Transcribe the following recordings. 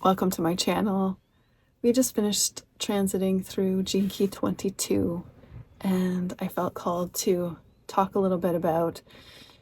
Welcome to my channel. We just finished transiting through Gene Key 22, and I felt called to talk a little bit about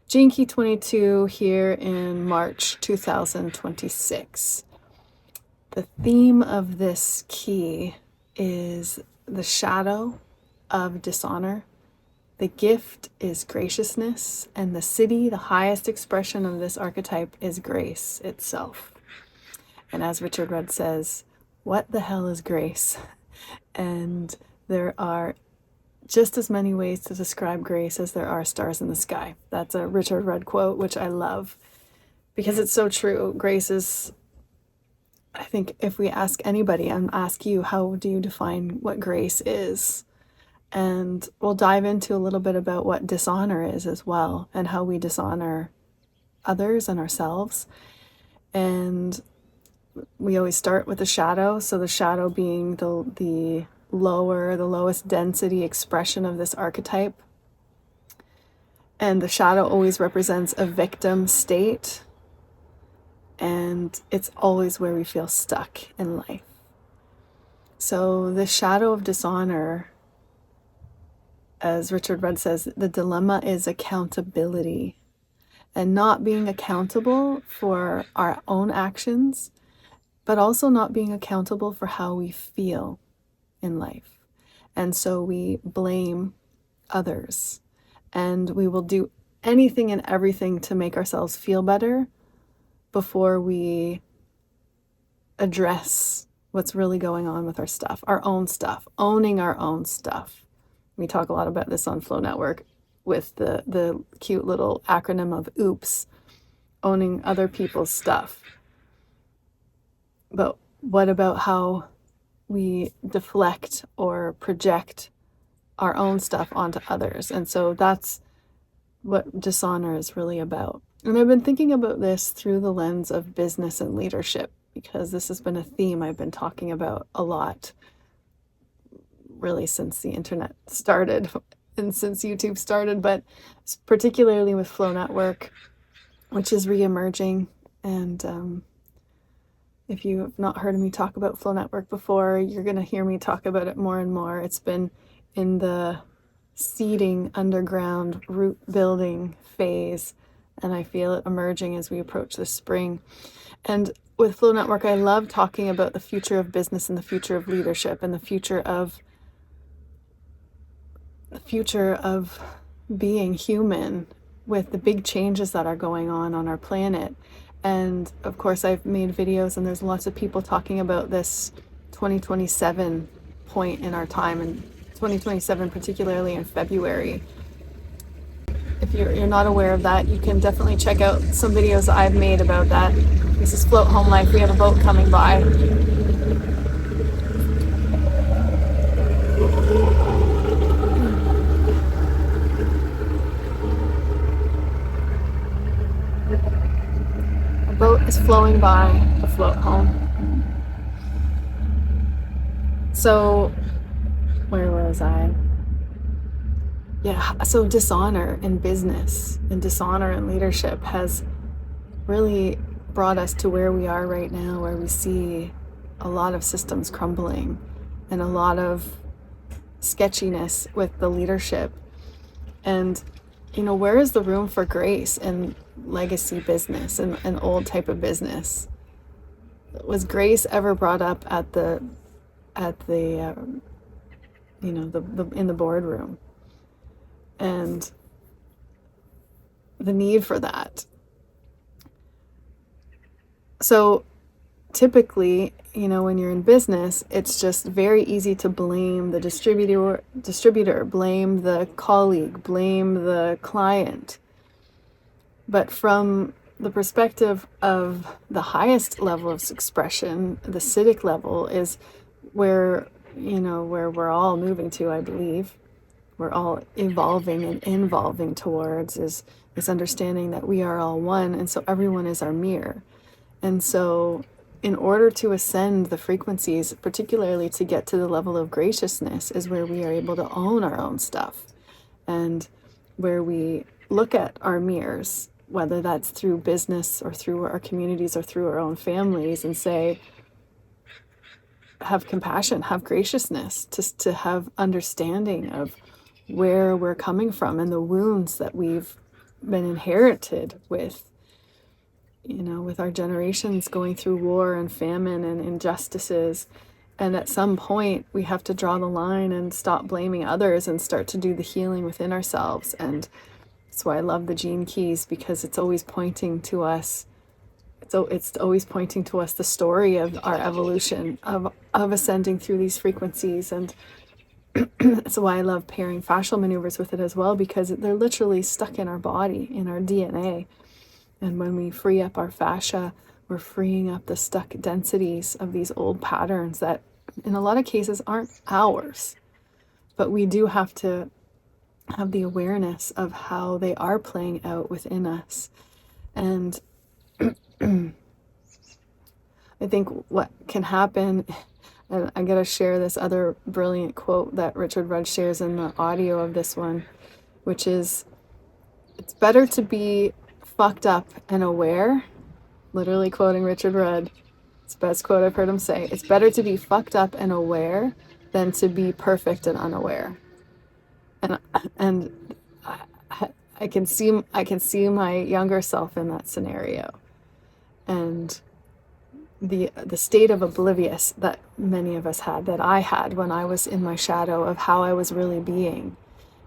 Gene Key 22 here in March 2026. The theme of this key is the shadow of dishonor. The gift is graciousness, and the Siddhi, the highest expression of this archetype, is grace itself. And as Richard Rudd says, what the hell is grace? And there are just as many ways to describe grace as there are stars in the sky. That's a Richard Rudd quote, which I love because it's so true. Grace is, I think if we ask anybody and ask you, how do you define what grace is? And we'll dive into a little bit about what dishonor is as well, and how we dishonor others and ourselves. And we always start with the shadow. So the shadow being the lowest density expression of this archetype. And the shadow always represents a victim state. And it's always where we feel stuck in life. So the shadow of dishonor, as Richard Rudd says, the dilemma is accountability. And not being accountable for our own actions, but also not being accountable for how we feel in life. And so we blame others, and we will do anything and everything to make ourselves feel better before we address what's really going on with our stuff, our own stuff, owning our own stuff. We talk a lot about this on Flow Network with the cute little acronym of OOPS, owning other people's stuff. But what about how we deflect or project our own stuff onto others? And so that's what dishonor is really about. And I've been thinking about this through the lens of business and leadership, because this has been a theme I've been talking about a lot, really since the internet started and since YouTube started, but particularly with Flow Network, which is re-emerging. And if you have not heard me talk about Flow Network before, you're going to hear me talk about it more and more. It's been in the seeding, underground, root building phase, and I feel it emerging as we approach the spring. And with Flow Network, I love talking about the future of business and the future of leadership and the future of being human with the big changes that are going on our planet. And of course, I've made videos, and there's lots of people talking about this 2027 point in our time, and 2027 particularly in February. If you're not aware of that, you can definitely check out some videos that I've made about that. This is Float Home Life. We have a boat coming by. Boat is flowing by the float home. So, where was I? Yeah, so dishonor in business and dishonor in leadership has really brought us to where we are right now, where we see a lot of systems crumbling and a lot of sketchiness with the leadership. And where is the room for grace in legacy business and an old type of business? Was grace ever brought up at the in the boardroom? And the need for that. So typically, when you're in business, it's just very easy to blame the distributor, blame the colleague, blame the client. But from the perspective of the highest level of expression, the Siddhic level, is where we're all moving to, I believe. We're all evolving and involving towards is this understanding that we are all one, and so everyone is our mirror. And so in order to ascend the frequencies, particularly to get to the level of graciousness, is where we are able to own our own stuff, and where we look at our mirrors, whether that's through business or through our communities or through our own families, and say, have compassion, have graciousness, to have understanding of where we're coming from and the wounds that we've been inherited with, with our generations going through war and famine and injustices. And at some point, we have to draw the line and stop blaming others and start to do the healing within ourselves. And that's why I love the Gene Keys, because it's always pointing to us. It's always pointing to us the story of our evolution, of ascending through these frequencies. And that's why I love pairing fascial maneuvers with it as well, because they're literally stuck in our body, in our DNA. And when we free up our fascia, we're freeing up the stuck densities of these old patterns that in a lot of cases aren't ours. But we do have to have the awareness of how they are playing out within us. And I think what can happen, and I gotta share this other brilliant quote that Richard Rudd shares in the audio of this one, which is, it's better to be fucked up and aware, literally quoting Richard Rudd, it's the best quote I've heard him say, it's better to be fucked up and aware than to be perfect and unaware. And I can see my younger self in that scenario, and the state of oblivious that many of us had, that I had when I was in my shadow of how I was really being.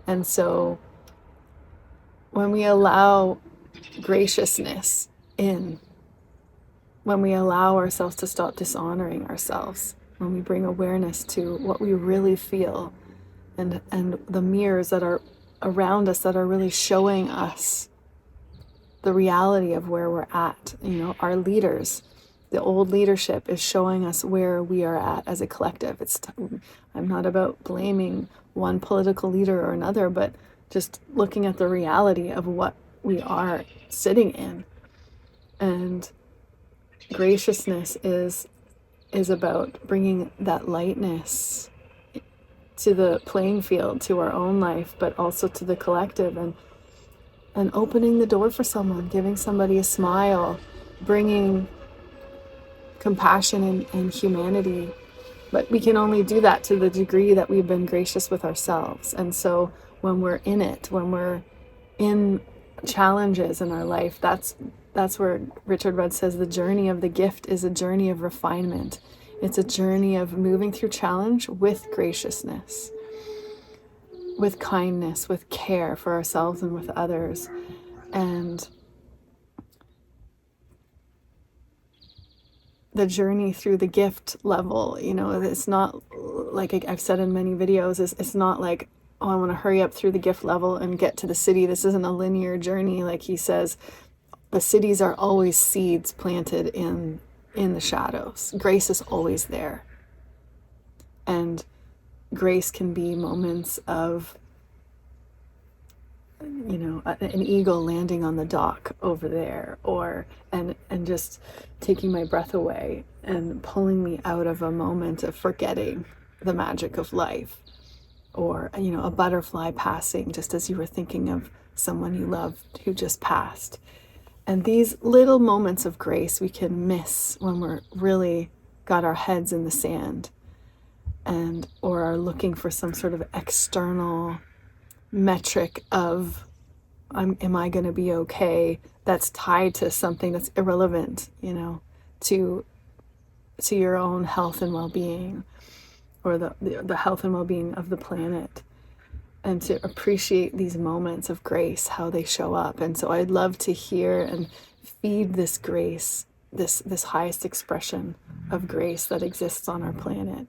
And so when we allow graciousness in, when we allow ourselves to stop dishonoring ourselves, when we bring awareness to what we really feel, and the mirrors that are around us that are really showing us the reality of where we're at, our leaders, the old leadership is showing us where we are at as a collective. I'm not about blaming one political leader or another, but just looking at the reality of what we are sitting in. And graciousness is about bringing that lightness to the playing field, to our own life, but also to the collective, and opening the door for someone, giving somebody a smile, bringing compassion and humanity. But we can only do that to the degree that we've been gracious with ourselves. And so when we're in it, when we're in challenges in our life, that's where Richard Rudd says the journey of the gift is a journey of refinement. It's a journey of moving through challenge with graciousness, with kindness, with care for ourselves and with others. And the journey through the gift level, it's not like I've said in many videos, it's not like, oh, I want to hurry up through the gift level and get to the Siddhi. This isn't a linear journey. Like he says, the Siddhis are always seeds planted in the shadows. Grace is always there. And grace can be moments of, an eagle landing on the dock over there, and just taking my breath away and pulling me out of a moment of forgetting the magic of life, or, a butterfly passing just as you were thinking of someone you loved who just passed. And these little moments of grace we can miss when we're really got our heads in the sand, or are looking for some sort of external metric of, am I going to be okay? That's tied to something that's irrelevant, to your own health and well-being, or the health and well-being of the planet. And to appreciate these moments of grace, how they show up. And so I'd love to hear and feed this grace, this highest expression of grace that exists on our planet.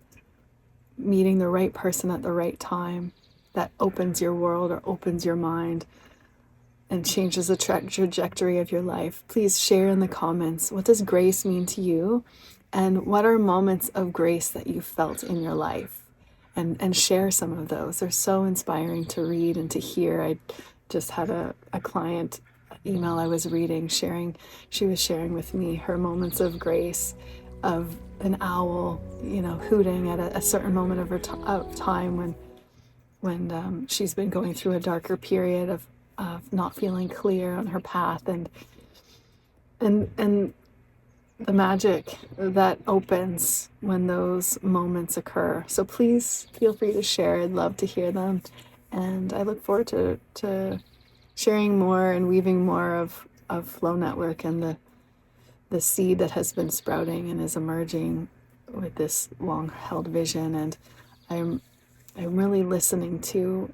Meeting the right person at the right time that opens your world or opens your mind and changes the trajectory of your life. Please share in the comments, what does grace mean to you? And what are moments of grace that you felt in your life? And share some of those. They're so inspiring to read and to hear. I just had a client email I was reading, she was sharing with me her moments of grace, of an owl, hooting at a certain moment of her time when she's been going through a darker period of not feeling clear on her path, and the magic that opens when those moments occur. So please feel free to share. I'd love to hear them. And I look forward to sharing more and weaving more of Flow Network and the seed that has been sprouting and is emerging with this long held vision. And I'm really listening to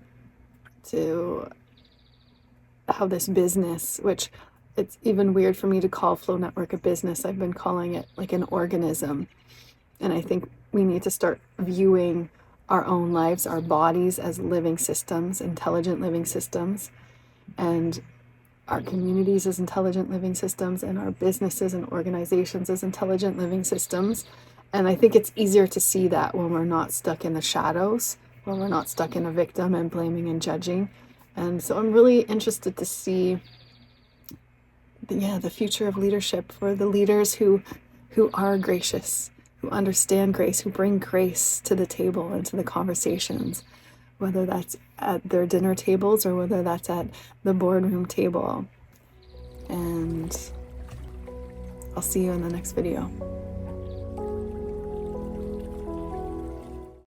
how this business, which it's even weird for me to call Flow Network a business. I've been calling it like an organism. And I think we need to start viewing our own lives, our bodies, as living systems, intelligent living systems, and our communities as intelligent living systems, and our businesses and organizations as intelligent living systems. And I think it's easier to see that when we're not stuck in the shadows, when we're not stuck in a victim and blaming and judging. And so I'm really interested to see the future of leadership for the leaders who are gracious, who understand grace, who bring grace to the table and to the conversations, whether that's at their dinner tables or whether that's at the boardroom table. And I'll see you in the next video.